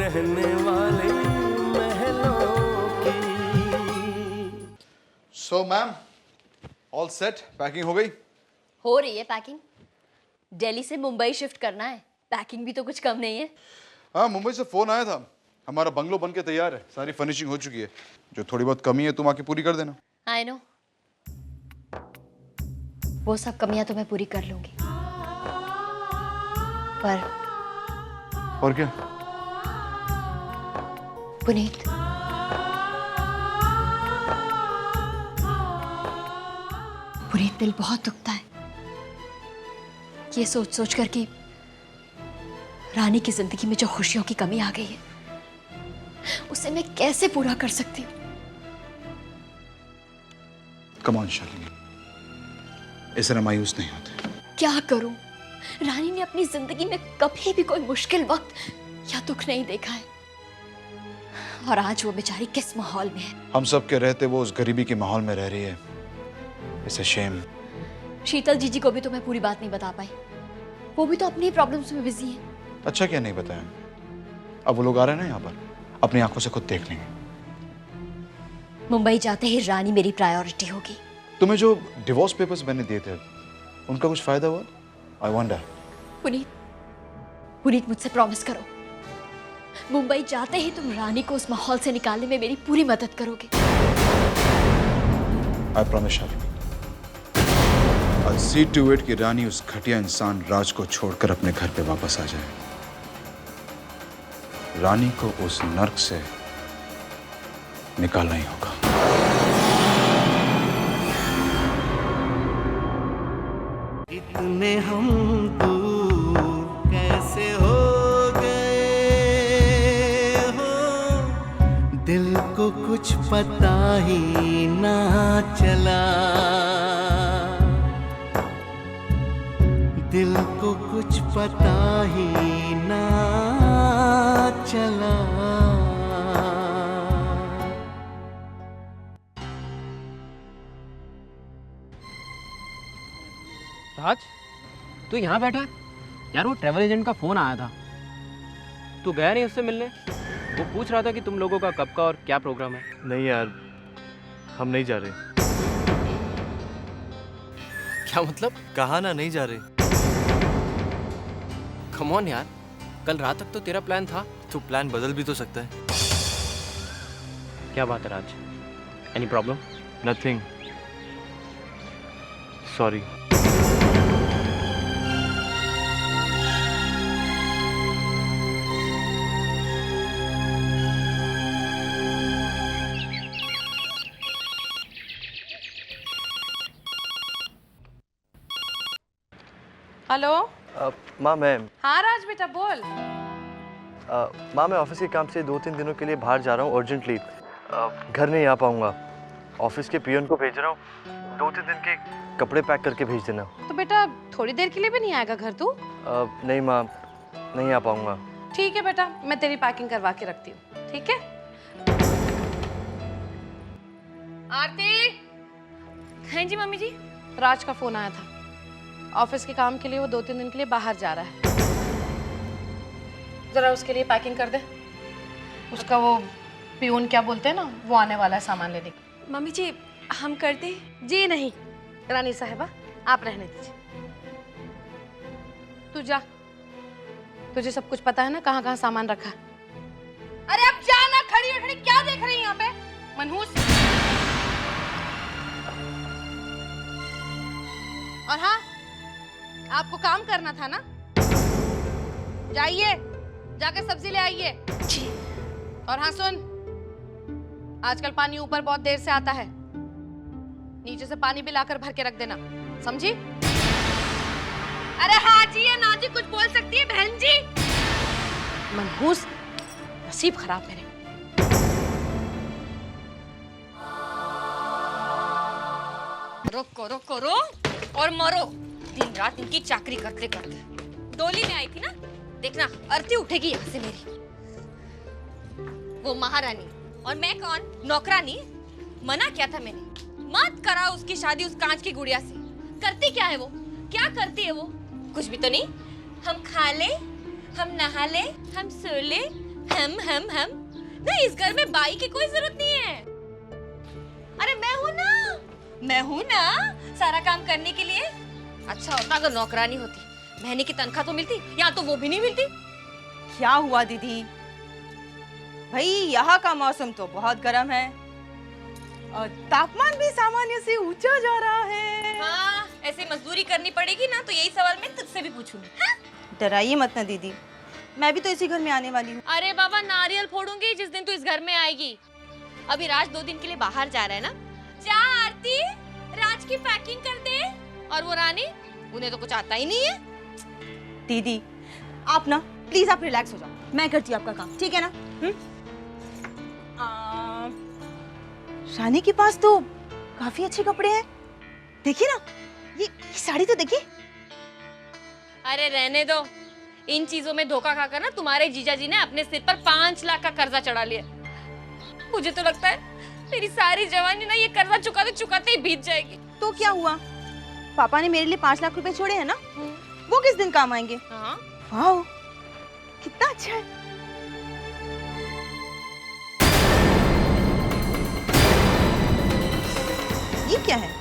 रहने वाले महलों की। So ma'am, all set? Packing हो गई? हो रही है पैकिंग। दिल्ली से मुंबई शिफ्ट करना है, पैकिंग भी तो कुछ कम नहीं है। हाँ, मुंबई से फोन आया था, हमारा बंगलो बन के तैयार है, सारी फर्निशिंग हो चुकी है, जो थोड़ी बहुत कमी है तुम आके पूरी कर देना। आई नो, वो सब कमियां तो मैं पूरी कर लूंगी, पर और क्या? पुनीत, पुनीत दिल बहुत दुखता है ये सोच सोच कर कि रानी की जिंदगी में जो खुशियों की कमी आ गई है उसे मैं कैसे पूरा कर सकती हूँ। कम ऑन शालिनी, इस तरह मायूस नहीं होते। क्या करूं, रानी ने अपनी जिंदगी में कभी भी कोई मुश्किल वक्त या दुख नहीं देखा है, और आज वो बेचारी किस माहौल में है। हम सब के रहते वो उस गरीबी के माहौल में रह रही है। It's a shame. शीतल जीजी को भी तो मैं पूरी बात नहीं बता पाई, वो भी तो अपनी प्रॉब्लम्स में बिजी है। अच्छा क्या नहीं बताया? अब वो लोग आ रहे हैं ना यहाँ पर, अपनी आंखों से खुद देख लेंगे। मुंबई जाते ही रानी मेरी प्रायोरिटी होगी। तुम्हें जो डिवोर्स पेपर्स मैंने दिए थे उनका कुछ फायदा हुआ? I wonder. पुनीत, पुनीत मुझसे प्रॉमिस करो, मुंबई जाते ही तुम रानी को उस माहौल से निकालने में मेरी पूरी मदद करोगे। I promise Shalini. I'll see to it कि रानी उस घटिया इंसान राज को छोड़कर अपने घर पे वापस आ जाए। रानी को उस नर्क से निकालना ही होगा। इतने हम दूर कैसे हो गए हो, दिल को कुछ पता ही ना चला, दिल को कुछ पता ही ना चला। राज, तू यहाँ बैठा है? यार वो ट्रैवल एजेंट का फोन आया था, तू गया नहीं उससे मिलने? वो पूछ रहा था कि तुम लोगों का कब का और क्या प्रोग्राम है। नहीं यार, हम नहीं जा रहे। क्या मतलब? कहा ना नहीं जा रहे। कम ऑन यार, कल रात तक तो तेरा प्लान था। तो प्लान बदल भी तो सकता है। क्या बात है Raj? Any problem? Nothing, sorry. Hello. माँ मैं हाँ राज बेटा बोल। माँ मैं ऑफिस के काम से 2-3 दिनों के लिए बाहर जा रहा हूँ अर्जेंटली। घर नहीं आ पाऊँगा। ऑफिस के पियन को भेज रहा हूँ, 2-3 दिन के कपड़े पैक करके भेज देना। तो बेटा थोड़ी देर के लिए भी नहीं आएगा घर तू? नहीं माँ, नहीं आ पाऊँगा। ठीक है बेटा, मैं तेरी पैकिंग करवा के रखती हूँ, ठीक है? आरती। हाँ जी मम्मी जी। राज का फोन आया था, ऑफिस के काम के लिए वो 2-3 दिन के लिए बाहर जा रहा है। जरा उसके लिए पैकिंग कर दे। उसका वो पियून क्या बोलते हैं ना, वो आने वाला है सामान लेने। मम्मी जी हम कर दें? जी नहीं रानी साहिबा, आप रहने दीजिए। तू जा, तुझे सब कुछ पता है ना कहाँ कहाँ सामान रखा है। अरे अब जाना, खड़ी खड़ी क्या देख रही है यहाँ पे मनहूस। और हाँ, आपको काम करना था ना, जाइए जाकर सब्जी ले आइए। जी। और हाँ सुन, आजकल पानी ऊपर बहुत देर से आता है, नीचे से पानी भी लाकर भर के रख देना, समझी? अरे हाँ जी या ना जी कुछ बोल सकती है बहन जी। मनहूस, नसीब खराब मेरे। रोको रोको रो और मरो, दिन रात इनकी चाकरी करते करते। डोली में आई थी ना, देखना अर्थी उठेगी यहाँ से मेरी। वो महारानी और मैं कौन, नौकरानी? मना किया था मैंने, मत कराओ उसकी शादी उस कांच की गुड़िया से। करती क्या है वो, क्या करती है वो? कुछ भी तो नहीं। हम खा ले, हम नहा ले, हम सो ले, हम नहीं, इस घर में बाई की कोई जरूरत नहीं है। अरे मैं हूँ ना सारा काम करने के लिए। अच्छा होता अगर नौकरानी होती, महीने की तनख्वाह तो मिलती, यहाँ तो वो भी नहीं मिलती। क्या हुआ दीदी? भाई यहाँ का मौसम तो बहुत गर्म है और तापमान भी सामान्य से ऊंचा जा रहा है। हाँ, ऐसे मजदूरी करनी पड़ेगी ना तो यही सवाल मैं तुझसे भी पूछूंगी। हाँ? डराइए मत ना दीदी, मैं भी तो इसी घर में आने वाली हूँ। अरे बाबा, नारियल फोड़ूंगी जिस दिन तू इस घर में आएगी। अभी राज 2 दिन के लिए बाहर जा रहा है ना। जा आरती, राज की पैकिंग कर दे। और वो रानी, उन्हें तो कुछ आता ही नहीं है। दीदी आप ना प्लीज आप रिलैक्स हो जाओ, मैं करती हूँ आपका काम, ठीक है ना? रानी के पास तो काफी अच्छे कपड़े हैं, देखिए ना, ये साड़ी तो देखिए। अरे रहने दो, इन चीजों में धोखा खाकर ना तुम्हारे जीजा जी ने अपने सिर पर 5 लाख का कर्जा चढ़ा लिया। मुझे तो लगता है मेरी सारी जवानी ना ये कर्जा चुकाते चुकाते ही बीत जाएगी। तो क्या हुआ, पापा ने मेरे लिए 5 लाख रुपए छोड़े हैं ना, वो किस दिन काम आएंगे? हाँ? वाह, कितना अच्छा है। ये क्या है?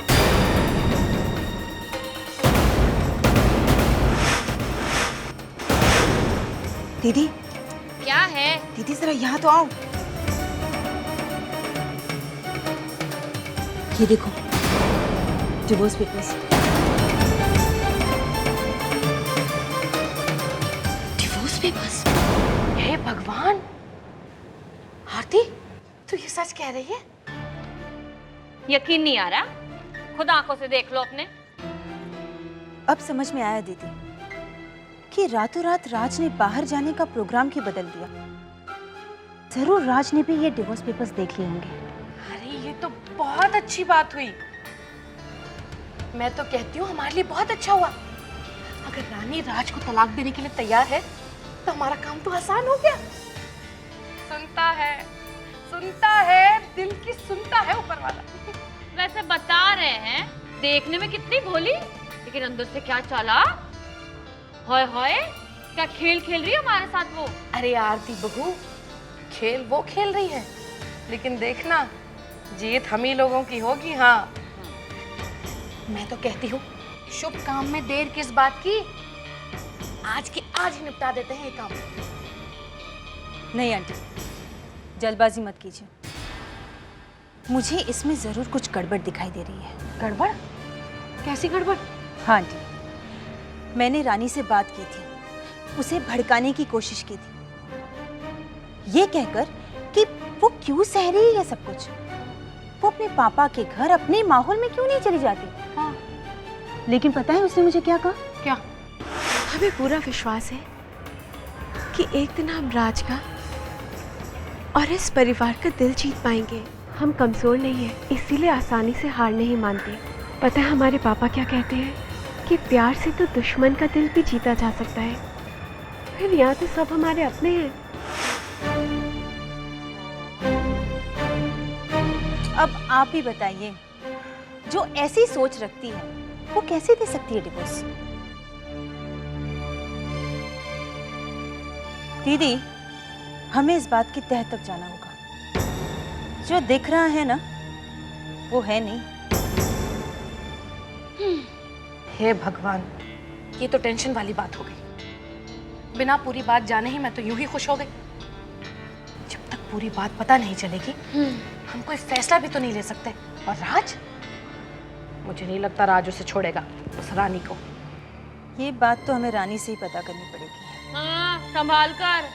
दीदी क्या है? दीदी जरा यहाँ तो आओ। ये देखो, डिवोर्स पेपर्स। Divorce papers? हे भगवान, आरती तू ये सच कह रही है? यकीन नहीं आ रहा? खुद आंखों से देख लो अपने। अब समझ में आया दीदी कि रातों रात राज ने बाहर जाने का प्रोग्राम क्यों बदल दिया। जरूर राज ने भी ये डिवोर्स पेपर्स देख लिए होंगे। अरे ये तो बहुत अच्छी बात हुई। मैं तो कहती हूँ हमारे लिए बहुत अच्छा हुआ। अगर रानी राज को तलाक देने के लिए तैयार है तो हमारा काम तो आसान हो गया। सुनता है, दिल की सुनता है ऊपर वाला। वैसे बता रहे हैं देखने में कितनी भोली, लेकिन अंदर से क्या चाला। हाय हाय, क्या खेल खेल रही है हमारे साथ वो। अरे आरती बहू, खेल वो खेल रही है, लेकिन देखना जीत हम ही लोगों की होगी। हाँ, मैं तो कहती हूँ शुभ काम में देर किस बात की, आज के आज ही निपटा देते हैं ये काम। नहीं आंटी, जल्दबाजी मत कीजिए, मुझे इसमें जरूर कुछ गड़बड़ दिखाई दे रही है। गड़बड़? कैसी गड़बड़? हाँ आंटी, मैंने रानी से बात की थी, उसे भड़काने की कोशिश की थी, ये कहकर कि वो क्यों सह रही है सब कुछ, वो अपने पापा के घर अपने माहौल में क्यों नहीं चली जाती। हाँ। लेकिन पता है उसने मुझे क्या कहा? क्या? हमें पूरा विश्वास है कि एक दिन हम राज का और इस परिवार का दिल जीत पाएंगे। हम कमज़ोर नहीं हैं, इसीलिए आसानी से हार नहीं मानते। पता है हमारे पापा क्या कहते हैं कि प्यार से तो दुश्मन का दिल भी जीता जा सकता है। फिर यहाँ तो सब हमारे अपने हैं। अब आप ही बताइए, जो ऐसी सोच रखती है वो कैसे दे सकती है डिवोर्स? दीदी, हमें इस बात की तह तक जाना होगा। जो दिख रहा है ना वो है नहीं। हे भगवान, ये तो टेंशन वाली बात हो गई। बिना पूरी बात जाने ही मैं तो यूं ही खुश हो गई। जब तक पूरी बात पता नहीं चलेगी हम कोई फैसला भी तो नहीं ले सकते। और राज, मुझे नहीं लगता राज उसे छोड़ेगा, उस रानी को। ये बात तो हमें रानी से ही पता करनी पड़ेगी। हाँ, संभाल कर।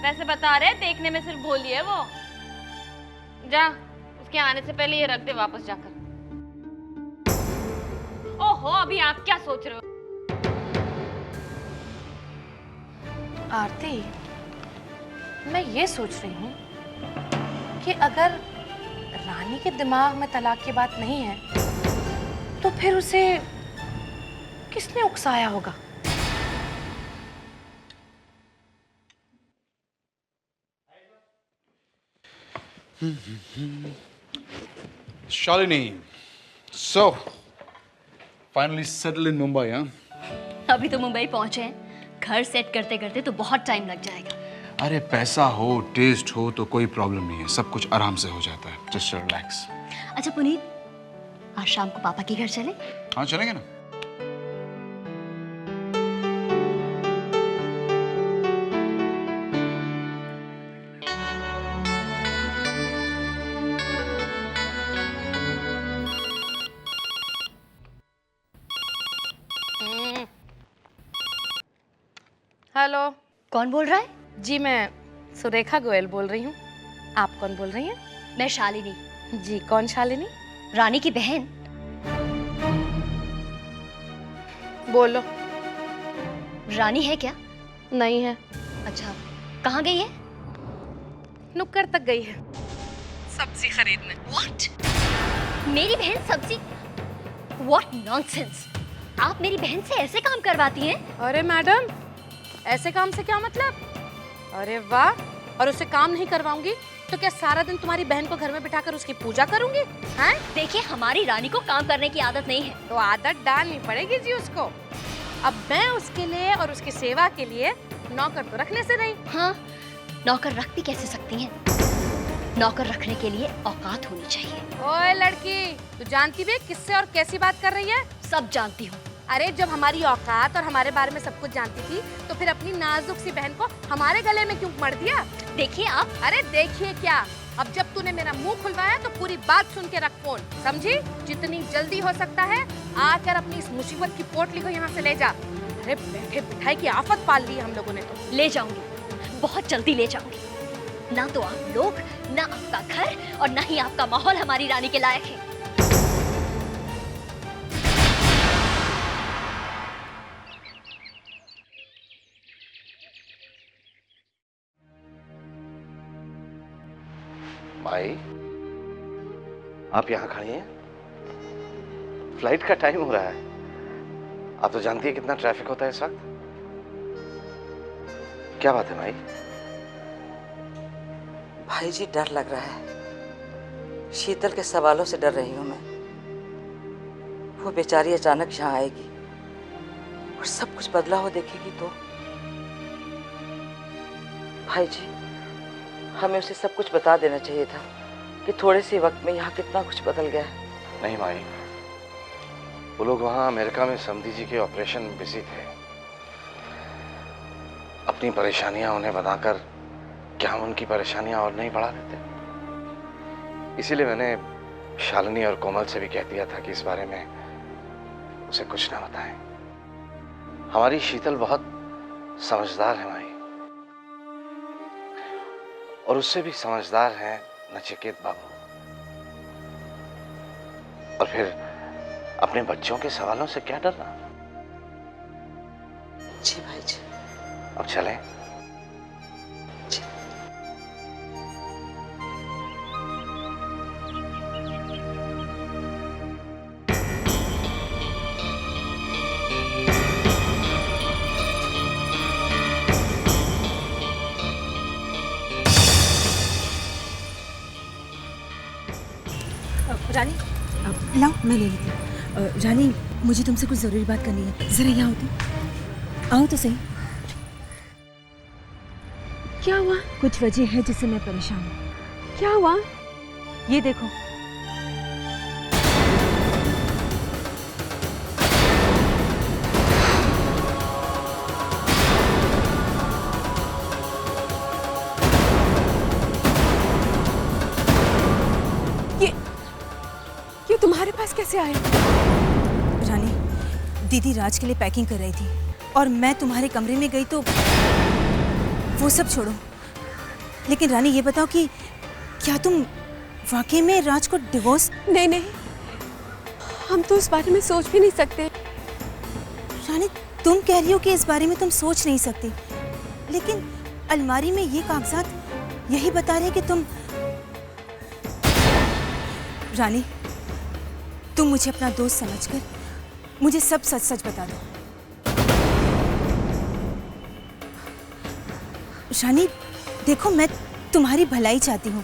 वैसे बता रहे देखने में सिर्फ भोली है वो। जा, उसके आने से पहले ये रख दे वापस जाकर। ओहो, अभी आप क्या सोच रहे हो? आरती, मैं ये सोच रही हूँ कि अगर रानी के दिमाग में तलाक की बात नहीं है तो फिर उसे किसने उकसाया होगा? Shalini, so finally settled in Mumbai, huh? अभी तो मुंबई पहुंचे हैं, घर सेट करते करते तो बहुत टाइम लग जाएगा। अरे पैसा हो, टेस्ट हो तो कोई प्रॉब्लम नहीं है, सब कुछ आराम से हो जाता है। Just relax. अच्छा पुनीत, आज शाम को पापा के घर चले? हाँ चलेंगे ना। हेलो। कौन बोल रहा है? जी मैं सुरेखा गोयल बोल रही हूँ। आप कौन बोल रही हैं? मैं शालिनी। जी कौन शालिनी? रानी की बहन। बोलो। रानी है क्या? नहीं है। अच्छा, कहाँ गई है? नुक्कड़ तक गई है सब्जी खरीदने। What? मेरी बहन सब्जी? What nonsense! आप मेरी बहन से ऐसे काम करवाती हैं? अरे मैडम, ऐसे काम से क्या मतलब? अरे वाह! और उससे काम नहीं करवाऊंगी तो क्या सारा दिन तुम्हारी बहन को घर में बिठाकर उसकी पूजा करूंगी? हैं? देखिए, हमारी रानी को काम करने की आदत नहीं है। तो आदत डालनी पड़ेगी जी उसको। अब मैं उसके लिए और उसकी सेवा के लिए नौकर तो रखने से नहीं। हाँ, नौकर रख भी कैसे सकती हैं? नौकर रखने के लिए औकात होनी चाहिए। ओए लड़की, तू जानती भी किससे और कैसी बात कर रही है? सब जानती हूँ। अरे जब हमारी औकात और हमारे बारे में सब कुछ जानती थी तो फिर अपनी नाजुक सी बहन को हमारे गले में क्यों मर दिया? देखिए आप। अरे देखिए क्या, अब जब तूने मेरा मुंह खुलवाया तो पूरी बात सुन के रख फोन, समझी? जितनी जल्दी हो सकता है आकर अपनी इस मुसीबत की पोटली को यहाँ से ले जा। अरे बैठे बिठाई की आफत पाल ली हम लोगों ने तो। ले जाऊंगी, बहुत जल्दी ले जाऊंगी। ना तो आप लोग, ना आपका घर और ना ही आपका माहौल हमारी रानी के लायक है। माई, आप यहाँ खड़ी हैं? फ्लाइट का टाइम हो रहा है। आप तो जानती है कितना ट्रैफिक होता है इस वक्त। क्या बात है माई? भाई जी, डर लग रहा है। शीतल के सवालों से डर रही हूं मैं। वो बेचारी अचानक यहाँ आएगी और सब कुछ बदला हो देखेगी तो। भाई जी, हमें उसे सब कुछ बता देना चाहिए था कि थोड़े से वक्त में यहाँ कितना कुछ बदल गया है। नहीं माई, वो लोग वहाँ अमेरिका में समधी जी के ऑपरेशन में बिजी थे। अपनी परेशानियां उन्हें बताकर क्या हम उनकी परेशानियां और नहीं बढ़ा देते? इसीलिए मैंने शालिनी और कोमल से भी कह दिया था कि इस बारे में उसे कुछ ना बताएं। हमारी शीतल बहुत समझदार है माई, और उससे भी समझदार हैं नचिकेत बाबू। और फिर अपने बच्चों के सवालों से क्या डरना? जी भाई जी। अब चलें? जी। रानी, लाओ मैं ले लेती हूँ। रानी, मुझे तुमसे कुछ ज़रूरी बात करनी है। ज़रा यहाँ आओ तो। आओ तो सही। क्या हुआ? कुछ वजह है जिससे मैं परेशान हूँ। क्या हुआ? ये देखो। ये तुम्हारे पास कैसे आया? रानी, दीदी राज के लिए पैकिंग कर रही थी और मैं तुम्हारे कमरे में गई तो वो सब छोड़ो, लेकिन रानी ये बताओ कि क्या तुम वाकई में राज को डिवोर्स? नहीं नहीं, हम तो इस बारे में सोच भी नहीं सकते। रानी, तुम कह रही हो कि इस बारे में तुम सोच नहीं सकती, लेकिन अलमारी में ये कागजात यही बता रहे कि तुम। रानी, तुम मुझे अपना दोस्त समझकर मुझे सब सच सच बता दो। रानी देखो, मैं तुम्हारी भलाई चाहती हूँ।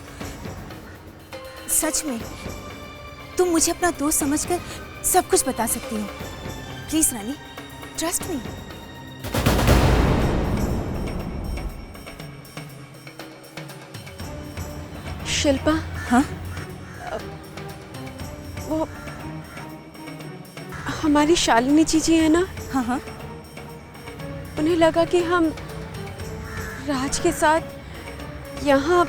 सच में तुम मुझे अपना दोस्त समझकर सब कुछ बता सकती हो। Please Rani, trust me. Shilpa, हाँ? वो हमारी शालिनी जीजी है ना, हाँ हाँ। उन्हें लगा कि हम राज के साथ यहाँ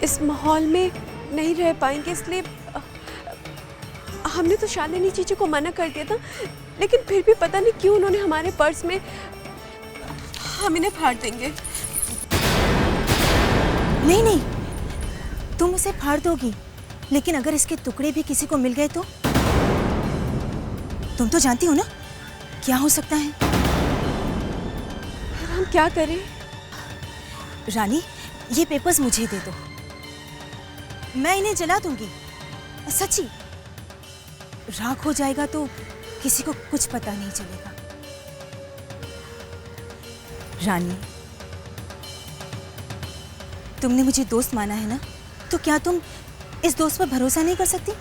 इस माहौल में नहीं रह पाएंगे, इसलिए हमने तो शालिनी जीजी को मना कर दिया था, लेकिन फिर भी पता नहीं क्यों उन्होंने हमारे पर्स में, हम इन्हें फाड़ देंगे। नहीं नहीं, तुम उसे फाड़ दोगी, लेकिन अगर इसके टुकड़े भी किसी को मिल गए तो? तुम तो जानती हो ना क्या हो सकता है। हम क्या करें? रानी, ये पेपर्स मुझे दे दो, मैं इन्हें जला दूंगी। सच्ची, राख हो जाएगा तो किसी को कुछ पता नहीं चलेगा। रानी, तुमने मुझे दोस्त माना है ना, तो क्या तुम इस दोस्त पर भरोसा नहीं कर सकती?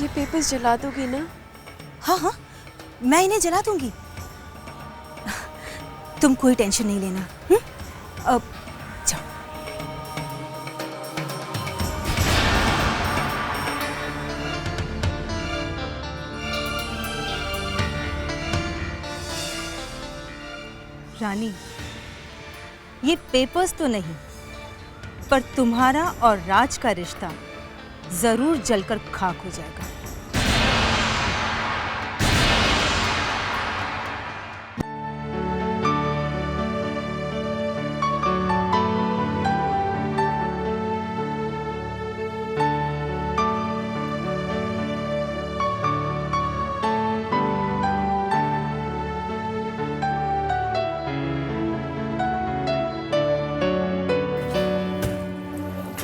ये पेपर्स जला दोगी ना? हाँ हाँ, मैं इन्हें जला दूंगी। तुम कोई टेंशन नहीं लेना। अब जाओ। रानी, ये पेपर्स तो नहीं, पर तुम्हारा और राज का रिश्ता जरूर जलकर खाक हो जाएगा।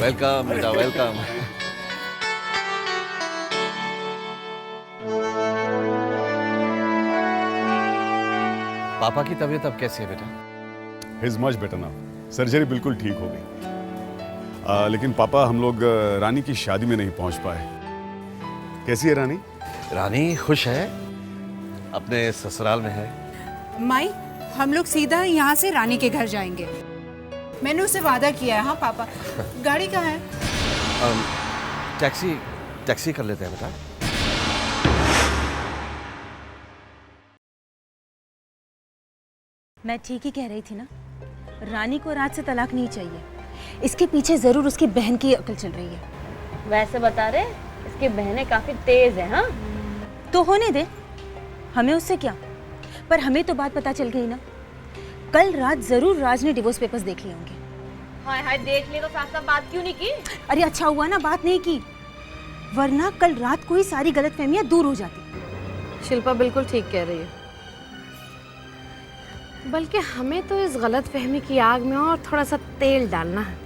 वेलकम बेटा, वेलकम। पापा की तबीयत अब कैसी है बेटा? His much better now, surgery बिल्कुल ठीक हो गई। लेकिन पापा, हम लोग रानी की शादी में नहीं पहुंच पाए। कैसी है रानी? रानी खुश है, अपने ससुराल में है। माई, हम लोग सीधा यहाँ से रानी के घर जाएंगे। मैंने उसे वादा किया है। हाँ पापा, गाड़ी कहाँ है? टैक्सी कर लेते हैं बेटा। मैं ठीक ही कह रही थी ना, रानी को राज से तलाक नहीं चाहिए। इसके पीछे जरूर उसकी बहन की अकल चल रही है। वैसे बता रहे, इसकी बहनें काफी तेज है। हाँ, तो होने दे, हमें उससे क्या। पर हमें तो बात पता चल गई ना, कल रात जरूर राज ने डिवोर्स पेपर्स देख लिए होंगे। हाय हाय, देख ले तो साफ साफ बात क्यों नहीं की? अरे अच्छा हुआ ना बात नहीं की, वरना कल रात को ही सारी गलतफहमियां दूर हो जाती। शिल्पा बिल्कुल ठीक कह रही है, बल्कि हमें तो इस गलत फहमी की आग में और थोड़ा सा तेल डालना है।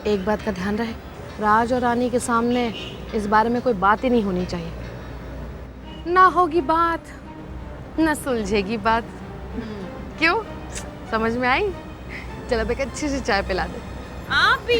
एक बात का ध्यान रहे, राज और रानी के सामने इस बारे में कोई बात ही नहीं होनी चाहिए। ना होगी बात, ना सुलझेगी बात। क्यों, समझ में आई? चलो बेटा, अच्छी सी चाय पिला दे। आप भी